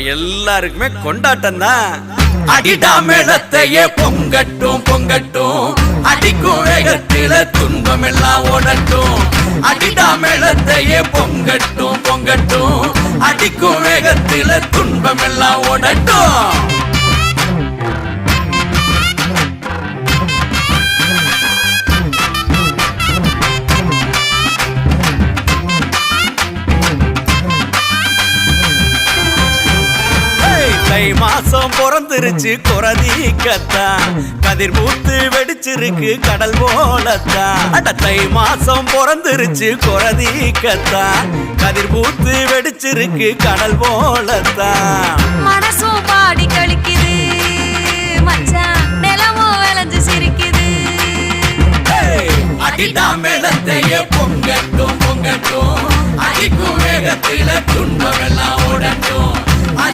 எல்லாருக்குமே கொண்டாட்டம் தான். அடிடா மேளத்தையே பொங்கட்டும் பொங்கட்டும், அடிக்கும் வேகத்தில துன்பம் எல்லாம் ஓடட்டும். அடிடா மேளத்தையே பொங்கட்டும் பொங்கட்டும், அடிக்கும் வேகத்தில துன்பம் எல்லாம் ஓடட்டும். தை மாசம் பிறந்துருச்சு குறதீக்கத்தான், கதிர் மூத்து வெடிச்சிருக்கு கடல் போலத்தான். அட தை மாசம் பிறந்துருச்சு குறதீக்கத்தான், கதிர் மூத்து வெடிச்சிருக்கு கடல் போலத்தான். மனசும் பாடி கழிக்குது மச்சான், நிலமும் விளைஞ்சு சிரிக்குது. அடிடா மேளத்தையே பொங்கட்டும் பொங்கட்டும், அடிக்கும் வேகத்தில துன்பம் எல்லாம் ஓடட்டும்.